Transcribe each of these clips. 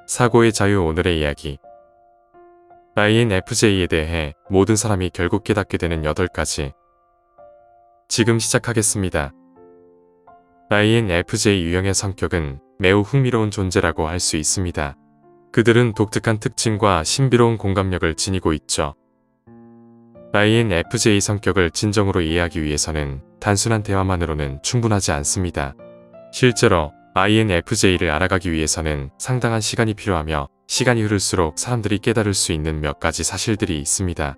사고의 자유. 오늘의 이야기. INFJ에 대해 모든 사람이 결국 깨닫게 되는 8가지. 지금 시작하겠습니다. INFJ 유형의 성격은 매우 흥미로운 존재라고 할 수 있습니다. 그들은 독특한 특징과 신비로운 공감력을 지니고 있죠. INFJ 성격을 진정으로 이해하기 위해서는 단순한 대화만으로는 충분하지 않습니다. 실제로 INFJ를 알아가기 위해서는 상당한 시간이 필요하며 시간이 흐를수록 사람들이 깨달을 수 있는 몇 가지 사실들이 있습니다.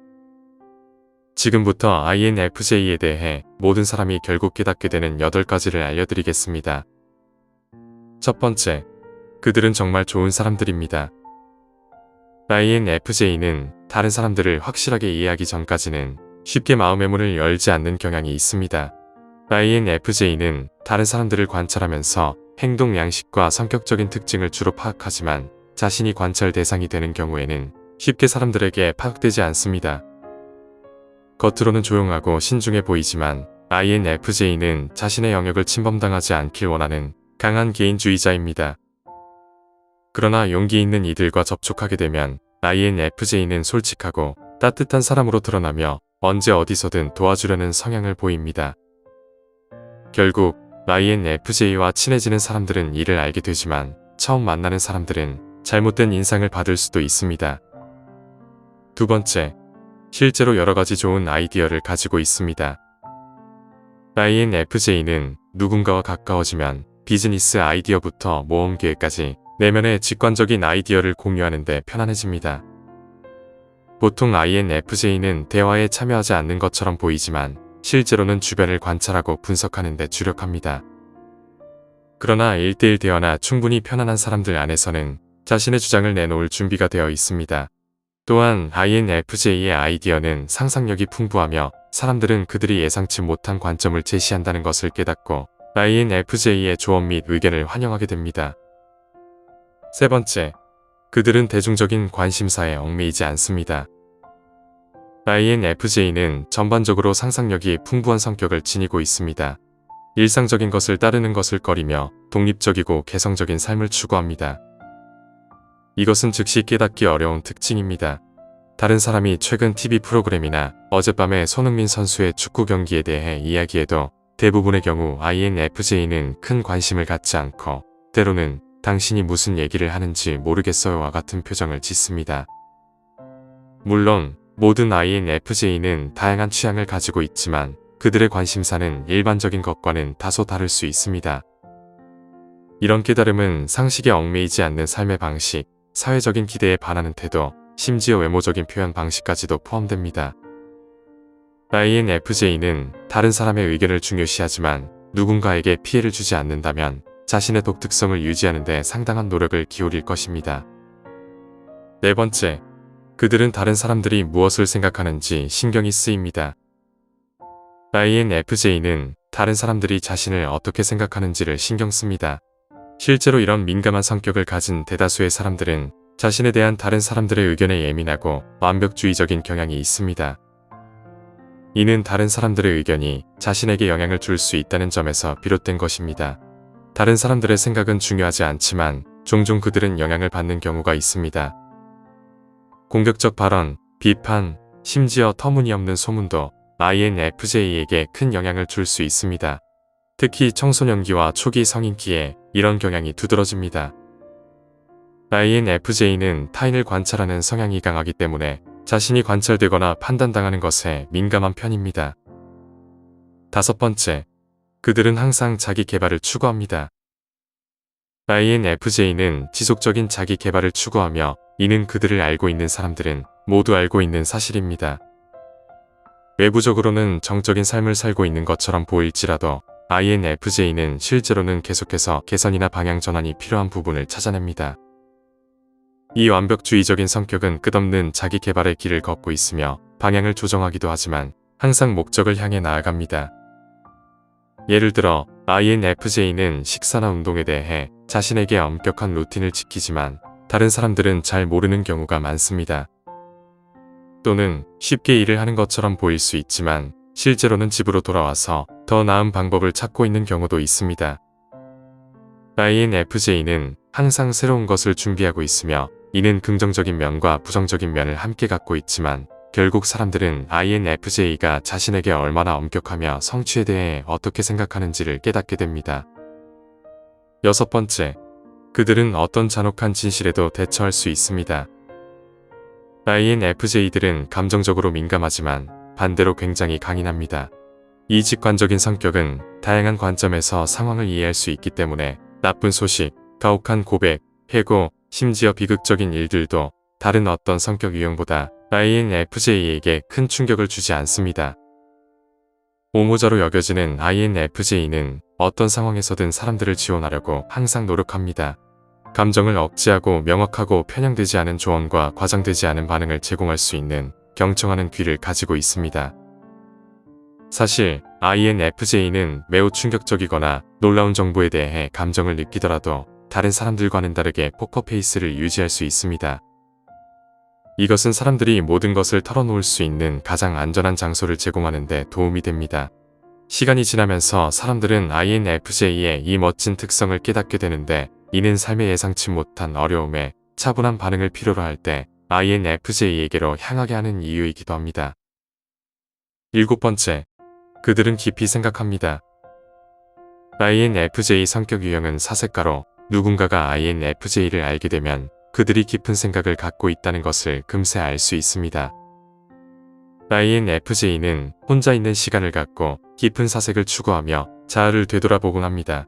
지금부터 INFJ에 대해 모든 사람이 결국 깨닫게 되는 8가지를 알려드리겠습니다. 첫 번째, 그들은 정말 좋은 사람들입니다. INFJ는 다른 사람들을 확실하게 이해하기 전까지는 쉽게 마음의 문을 열지 않는 경향이 있습니다. INFJ는 다른 사람들을 관찰하면서 행동 양식과 성격적인 특징을 주로 파악하지만 자신이 관찰 대상이 되는 경우에는 쉽게 사람들에게 파악되지 않습니다. 겉으로는 조용하고 신중해 보이지만 INFJ는 자신의 영역을 침범당하지 않길 원하는 강한 개인주의자입니다. 그러나 용기 있는 이들과 접촉하게 되면 INFJ는 솔직하고 따뜻한 사람으로 드러나며 언제 어디서든 도와주려는 성향을 보입니다. 결국 INFJ와 친해지는 사람들은 이를 알게 되지만 처음 만나는 사람들은 잘못된 인상을 받을 수도 있습니다. 두 번째, 실제로 여러가지 좋은 아이디어를 가지고 있습니다. INFJ는 누군가와 가까워지면 비즈니스 아이디어부터 모험 계획까지 내면의 직관적인 아이디어를 공유하는 데 편안해집니다. 보통 INFJ는 대화에 참여하지 않는 것처럼 보이지만 실제로는 주변을 관찰하고 분석하는 데 주력합니다. 그러나 1대1 대화나 충분히 편안한 사람들 안에서는 자신의 주장을 내놓을 준비가 되어 있습니다. 또한 INFJ의 아이디어는 상상력이 풍부하며 사람들은 그들이 예상치 못한 관점을 제시한다는 것을 깨닫고 INFJ의 조언 및 의견을 환영하게 됩니다. 세 번째, 그들은 대중적인 관심사에 얽매이지 않습니다. INFJ는 전반적으로 상상력이 풍부한 성격을 지니고 있습니다. 일상적인 것을 따르는 것을 꺼리며 독립적이고 개성적인 삶을 추구합니다. 이것은 즉시 깨닫기 어려운 특징입니다. 다른 사람이 최근 TV 프로그램이나 어젯밤의 손흥민 선수의 축구 경기에 대해 이야기해도 대부분의 경우 INFJ는 큰 관심을 갖지 않고 때로는 당신이 무슨 얘기를 하는지 모르겠어요와 같은 표정을 짓습니다. 물론 모든 INFJ는 다양한 취향을 가지고 있지만 그들의 관심사는 일반적인 것과는 다소 다를 수 있습니다. 이런 깨달음은 상식에 얽매이지 않는 삶의 방식, 사회적인 기대에 반하는 태도, 심지어 외모적인 표현 방식까지도 포함됩니다. INFJ는 다른 사람의 의견을 중요시하지만 누군가에게 피해를 주지 않는다면 자신의 독특성을 유지하는 데 상당한 노력을 기울일 것입니다. 네 번째, 그들은 다른 사람들이 무엇을 생각하는지 신경이 쓰입니다. INFJ는 다른 사람들이 자신을 어떻게 생각하는지를 신경 씁니다. 실제로 이런 민감한 성격을 가진 대다수의 사람들은 자신에 대한 다른 사람들의 의견에 예민하고 완벽주의적인 경향이 있습니다. 이는 다른 사람들의 의견이 자신에게 영향을 줄 수 있다는 점에서 비롯된 것입니다. 다른 사람들의 생각은 중요하지 않지만 종종 그들은 영향을 받는 경우가 있습니다. 공격적 발언, 비판, 심지어 터무니없는 소문도 INFJ에게 큰 영향을 줄 수 있습니다. 특히 청소년기와 초기 성인기에 이런 경향이 두드러집니다. INFJ는 타인을 관찰하는 성향이 강하기 때문에 자신이 관찰되거나 판단당하는 것에 민감한 편입니다. 다섯 번째, 그들은 항상 자기 개발을 추구합니다. INFJ는 지속적인 자기 개발을 추구하며 이는 그들을 알고 있는 사람들은 모두 알고 있는 사실입니다. 외부적으로는 정적인 삶을 살고 있는 것처럼 보일지라도 INFJ는 실제로는 계속해서 개선이나 방향 전환이 필요한 부분을 찾아냅니다. 이 완벽주의적인 성격은 끝없는 자기 개발의 길을 걷고 있으며 방향을 조정하기도 하지만 항상 목적을 향해 나아갑니다. 예를 들어 INFJ는 식사나 운동에 대해 자신에게 엄격한 루틴을 지키지만 다른 사람들은 잘 모르는 경우가 많습니다. 또는 쉽게 일을 하는 것처럼 보일 수 있지만 실제로는 집으로 돌아와서 더 나은 방법을 찾고 있는 경우도 있습니다. INFJ는 항상 새로운 것을 준비하고 있으며 이는 긍정적인 면과 부정적인 면을 함께 갖고 있지만 결국 사람들은 INFJ가 자신에게 얼마나 엄격하며 성취에 대해 어떻게 생각하는지를 깨닫게 됩니다. 여섯 번째, 그들은 어떤 잔혹한 진실에도 대처할 수 있습니다. INFJ들은 감정적으로 민감하지만 반대로 굉장히 강인합니다. 이 직관적인 성격은 다양한 관점에서 상황을 이해할 수 있기 때문에 나쁜 소식, 가혹한 고백, 해고, 심지어 비극적인 일들도 다른 어떤 성격 유형보다 INFJ에게 큰 충격을 주지 않습니다. 옹호자로 여겨지는 INFJ는 어떤 상황에서든 사람들을 지원하려고 항상 노력합니다. 감정을 억제하고 명확하고 편향되지 않은 조언과 과장되지 않은 반응을 제공할 수 있는 경청하는 귀를 가지고 있습니다. 사실 INFJ는 매우 충격적이거나 놀라운 정보에 대해 감정을 느끼더라도 다른 사람들과는 다르게 포커페이스를 유지할 수 있습니다. 이것은 사람들이 모든 것을 털어놓을 수 있는 가장 안전한 장소를 제공하는 데 도움이 됩니다. 시간이 지나면서 사람들은 INFJ의 이 멋진 특성을 깨닫게 되는데 이는 삶에 예상치 못한 어려움에 차분한 반응을 필요로 할 때 INFJ에게로 향하게 하는 이유이기도 합니다. 일곱 번째, 그들은 깊이 생각합니다. INFJ 성격 유형은 사색가로 누군가가 INFJ를 알게 되면 그들이 깊은 생각을 갖고 있다는 것을 금세 알 수 있습니다. INFJ는 혼자 있는 시간을 갖고 깊은 사색을 추구하며 자아를 되돌아보곤 합니다.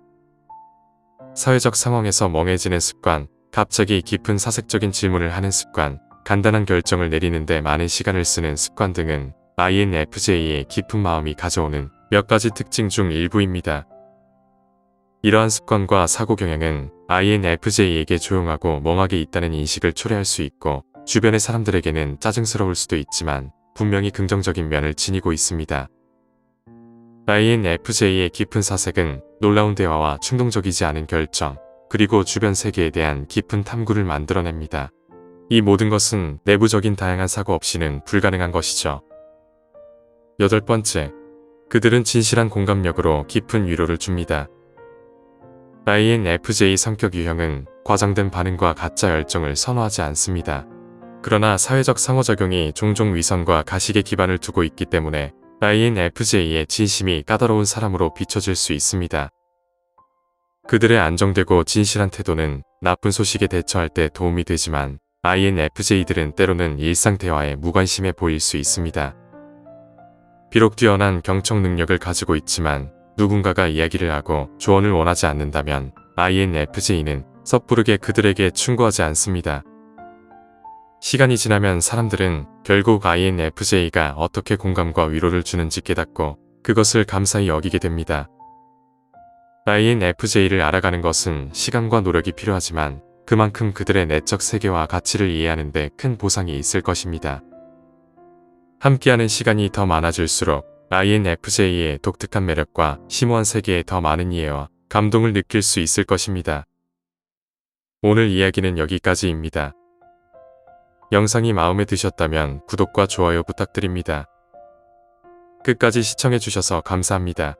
사회적 상황에서 멍해지는 습관, 갑자기 깊은 사색적인 질문을 하는 습관, 간단한 결정을 내리는 데 많은 시간을 쓰는 습관 등은 INFJ의 깊은 마음이 가져오는 몇 가지 특징 중 일부입니다. 이러한 습관과 사고 경향은 INFJ에게 조용하고 멍하게 있다는 인식을 초래할 수 있고 주변의 사람들에게는 짜증스러울 수도 있지만 분명히 긍정적인 면을 지니고 있습니다. INFJ의 깊은 사색은 놀라운 대화와 충동적이지 않은 결정, 그리고 주변 세계에 대한 깊은 탐구를 만들어냅니다. 이 모든 것은 내부적인 다양한 사고 없이는 불가능한 것이죠. 여덟 번째, 그들은 진실한 공감력으로 깊은 위로를 줍니다. INFJ 성격 유형은 과장된 반응과 가짜 열정을 선호하지 않습니다. 그러나 사회적 상호작용이 종종 위선과 가식에 기반을 두고 있기 때문에 INFJ의 진심이 까다로운 사람으로 비춰질 수 있습니다. 그들의 안정되고 진실한 태도는 나쁜 소식에 대처할 때 도움이 되지만 INFJ들은 때로는 일상 대화에 무관심해 보일 수 있습니다. 비록 뛰어난 경청 능력을 가지고 있지만 누군가가 이야기를 하고 조언을 원하지 않는다면 INFJ는 섣부르게 그들에게 충고하지 않습니다. 시간이 지나면 사람들은 결국 INFJ가 어떻게 공감과 위로를 주는지 깨닫고 그것을 감사히 여기게 됩니다. INFJ를 알아가는 것은 시간과 노력이 필요하지만 그만큼 그들의 내적 세계와 가치를 이해하는 데 큰 보상이 있을 것입니다. 함께하는 시간이 더 많아질수록 INFJ의 독특한 매력과 심오한 세계에 더 많은 이해와 감동을 느낄 수 있을 것입니다. 오늘 이야기는 여기까지입니다. 영상이 마음에 드셨다면 구독과 좋아요 부탁드립니다. 끝까지 시청해주셔서 감사합니다.